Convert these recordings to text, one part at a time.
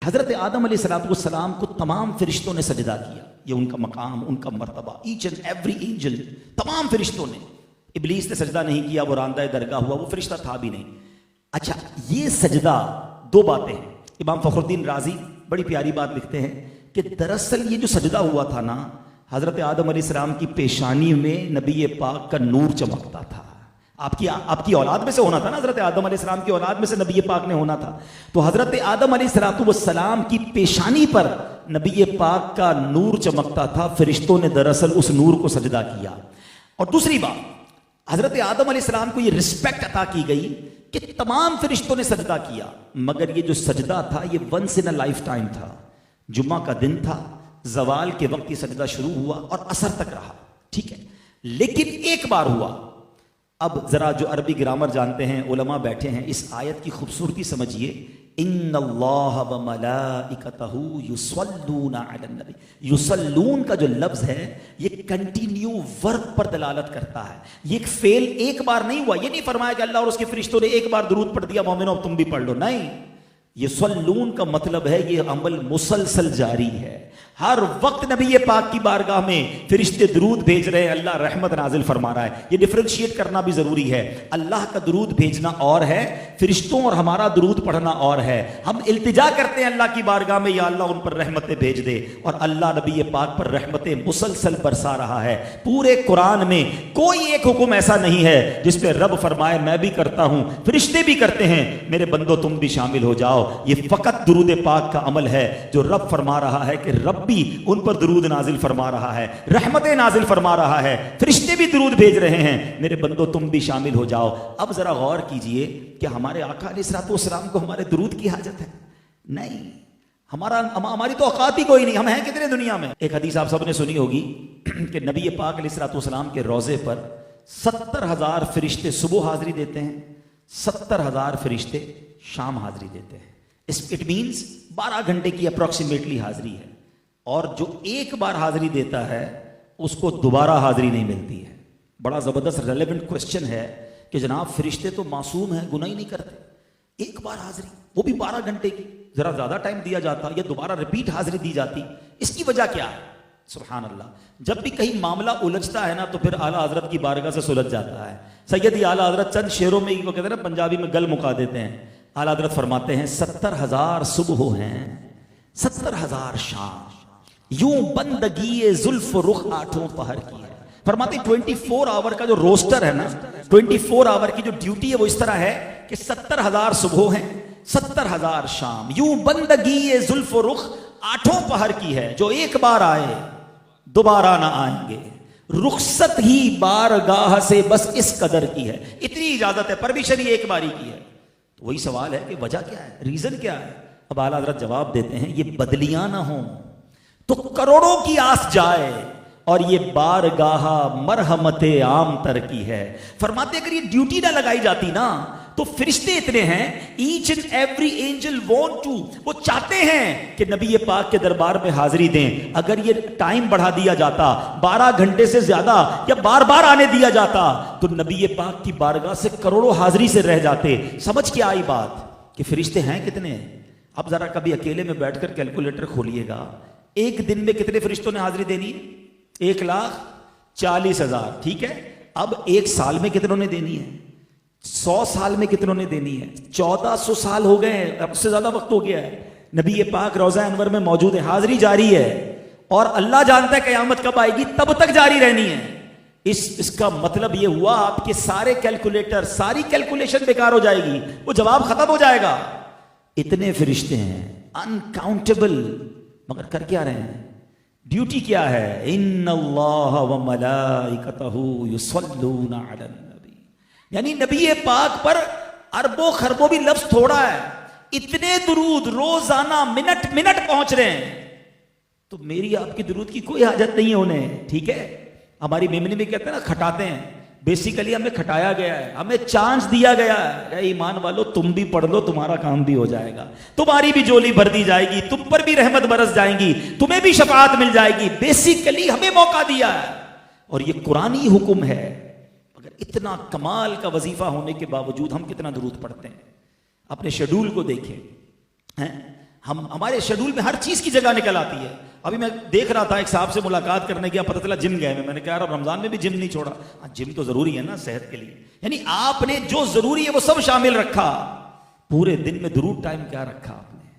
حضرت آدم علیہ السلام کو تمام فرشتوں نے سجدہ کیا. یہ ان کا مقام، ان کا مرتبہ، ایچ اینڈ ایوری اینجل، تمام فرشتوں نے. ابلیس نے سجدہ نہیں کیا، وہ راندہ درگاہ ہوا، وہ فرشتہ تھا بھی نہیں. اچھا، یہ سجدہ دو باتیں ہیں. امام فخر الدین رازی بڑی پیاری بات لکھتے ہیں کہ دراصل یہ جو سجدہ ہوا تھا نا، حضرت آدم علیہ السلام کی پیشانی میں نبی پاک کا نور چمکتا تھا. آپ کی اولاد میں سے ہونا تھا نا، حضرت آدم علیہ السلام کی اولاد میں سے نبی پاک نے ہونا تھا. تو حضرت آدم علیہ السلام کی پیشانی پر نبی پاک کا نور چمکتا تھا. فرشتوں نے دراصل اس نور کو سجدہ کیا. اور دوسری بات، حضرت آدم علیہ السلام کو یہ رسپیکٹ عطا کی گئی کہ تمام فرشتوں نے سجدہ کیا، مگر یہ جو سجدہ تھا یہ once in a lifetime تھا. جمعہ کا دن تھا، زوال کے وقت یہ سجدہ شروع ہوا اور عصر تک رہا. ٹھیک ہے، لیکن ایک بار ہوا. اب ذرا جو عربی گرامر جانتے ہیں علماء بیٹھے ہیں، اس آیت کی خوبصورتی سمجھیے. ان اللہ وملائکتہ یصلون علی النبی. یصلون کا جو لفظ ہے یہ کنٹینیو ورب پر دلالت کرتا ہے. یہ ایک فعل ایک بار نہیں ہوا. یہ نہیں فرمایا کہ اللہ اور اس کے فرشتوں نے ایک بار درود پڑھ دیا مومنو اب تم بھی پڑھ لو. نہیں، یصلون کا مطلب ہے یہ عمل مسلسل جاری ہے. ہر وقت نبی پاک کی بارگاہ میں فرشتے درود بھیج رہے ہیں، اللہ رحمت نازل فرما رہا ہے. یہ ڈفرینشیٹ کرنا بھی ضروری ہے. اللہ کا درود بھیجنا اور ہے، فرشتوں اور ہمارا درود پڑھنا اور ہے. ہم التجا کرتے ہیں اللہ کی بارگاہ میں، یا اللہ ان پر رحمتیں بھیج دے، اور اللہ نبی پاک پر رحمتیں مسلسل برسا رہا ہے. پورے قرآن میں کوئی ایک حکم ایسا نہیں ہے جس پہ رب فرمائے میں بھی کرتا ہوں، فرشتے بھی کرتے ہیں، میرے بندو تم بھی شامل ہو جاؤ. یہ فقط درود پاک کا عمل ہے جو رب فرما رہا ہے کہ رب بھی ان پر درود نازل فرما رہا ہے، رحمتیں نازل فرما رہا ہے، فرشتے بھی درود بھیج رہے ہیں، میرے بندو تم بھی شامل ہو جاؤ. اب ذرا غور کیجئے کہ ہمارے آقا علیہ السلام کو ہمارے درود کی حاجت ہے؟ نہیں. ہماری تو اوقات ہی کوئی نہیں. ہم ہیں کتنے دنیا میں. ایک حدیث آپ سب نے سنی ہوگی کہ نبی پاک علیہ السلام کے روضے پر 70,000 فرشتے صبح حاضری دیتے ہیں، 70,000 فرشتے شام حاضری دیتے ہیں. اٹ مینز 12 گھنٹے کی اپروکسیمیٹلی حاضری ہے. اور جو ایک بار حاضری دیتا ہے اس کو دوبارہ حاضری نہیں ملتی ہے. بڑا زبردست ریلیونٹ کوشچن ہے کہ جناب فرشتے تو معصوم ہیں، گناہ ہی نہیں کرتے، ایک بار حاضری وہ بھی 12 گھنٹے کی، ذرا زیادہ ٹائم دیا جاتا یا دوبارہ ریپیٹ حاضری دی جاتی. اس کی وجہ کیا ہے؟ سبحان اللہ. جب بھی کہیں معاملہ الجھتا ہے نا تو پھر اعلیٰ حضرت کی بارگاہ سے سلجھ جاتا ہے. سیدی اعلیٰ حضرت چند شعروں میں وہ کہتے ہیں نا، پنجابی میں گل مکا دیتے ہیں. اعلیٰ حضرت فرماتے ہیں 70,000 صبح ہیں، 70,000 شام، یوں بندگی زلف رخ آٹھوں پہر کی ہے. فرماتے 24 آور کا جو روسٹر ہے نا، 24 آور کی جو ڈیوٹی ہے وہ اس طرح ہے کہ 70,000 صبح ہیں، 70,000 شام، یوں بندگی زلف رخ آٹھوں پہر کی ہے. جو ایک بار آئے دوبارہ نہ آئیں گے، رخصت ہی بارگاہ سے بس اس قدر کی ہے. اتنی اجازت ہے، پرمیشن ہی ایک باری کی ہے. تو وہی سوال ہے کہ وجہ کیا ہے، ریزن کیا ہے؟ اب اعلیٰ حضرت جواب دیتے ہیں یہ بدلیاں نہ ہوں تو کروڑوں کی آس جائے، اور یہ بارگاہ مرحمت عام تر کی ہے. فرماتے اگر یہ ڈیوٹی نہ لگائی جاتی نا تو فرشتے اتنے ہیں، each and every angel want to, وہ چاہتے ہیں کہ نبی پاک کے دربار میں حاضری دیں. اگر یہ ٹائم بڑھا دیا جاتا 12 گھنٹے سے زیادہ یا بار بار آنے دیا جاتا تو نبی پاک کی بارگاہ سے کروڑوں حاضری سے رہ جاتے. سمجھ کے آئی بات کہ فرشتے ہیں کتنے. اب ذرا کبھی اکیلے میں بیٹھ کر کیلکولیٹر کھولیے گا، ایک دن میں کتنے فرشتوں نے حاضری دینی ہے؟ 1,40,000. ٹھیک ہے، اب ایک سال میں کتنوں نے دینی ہے؟ 100 سال میں کتنوں نے دینی ہے؟ 1400 سال ہو گئے ہیں، اب سے زیادہ وقت ہو گیا ہے. نبی پاک روضہ انور میں موجود ہے، حاضری جاری ہے، اور اللہ جانتا ہے قیامت کب آئے گی، تب تک جاری رہنی ہے. اس کا مطلب یہ ہوا آپ کے سارے کیلکولیٹر، ساری کیلکولیشن بیکار ہو جائے گی، وہ جواب ختم ہو جائے گا. اتنے فرشتے ہیں انکاؤنٹیبل، مگر کر کیا رہے ہیں؟ ڈیوٹی کیا ہے؟ ان اللہ وملائکتہ یصلون علی النبی. یعنی نبی پاک پر اربوں خربوں بھی لفظ تھوڑا ہے، اتنے درود روزانہ منٹ منٹ پہنچ رہے ہیں. تو میری آپ کی درود کی کوئی حاجت نہیں ہے انہیں. ٹھیک ہے، ہماری میمنی میں کہتے ہیں نا کھٹاتے ہیں، بیسیکلی ہمیں کھٹایا گیا ہے، ہمیں چانس دیا گیا ہے. اے ایمان والو تم بھی پڑھ لو، تمہارا کام بھی ہو جائے گا، تمہاری بھی جولی بھر دی جائے گی، تم پر بھی رحمت برس جائیں گی، تمہیں بھی شفاعت مل جائے گی. بیسیکلی ہمیں موقع دیا ہے اور یہ قرآنی حکم ہے. مگر اتنا کمال کا وظیفہ ہونے کے باوجود ہم کتنا درود پڑھتے ہیں؟ اپنے شیڈول کو دیکھیں. ہمارے شیڈول میں ہر چیز کی جگہ نکل آتی ہے. ابھی میں دیکھ رہا تھا ایک صاحب سے ملاقات کرنے گیا, پتہ چلا جم گئے میں نے کہا یار رمضان میں بھی جم نہیں چھوڑا. جم تو ضروری ہے نا صحت کے لیے. یعنی آپ نے جو ضروری ہے وہ سب شامل رکھا. پورے دن میں درود ٹائم کیا رکھا آپ نے؟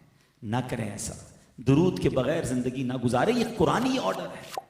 نہ کریں ایسا. درود کے بغیر زندگی نہ گزارے. یہ قرآنی آرڈر ہے.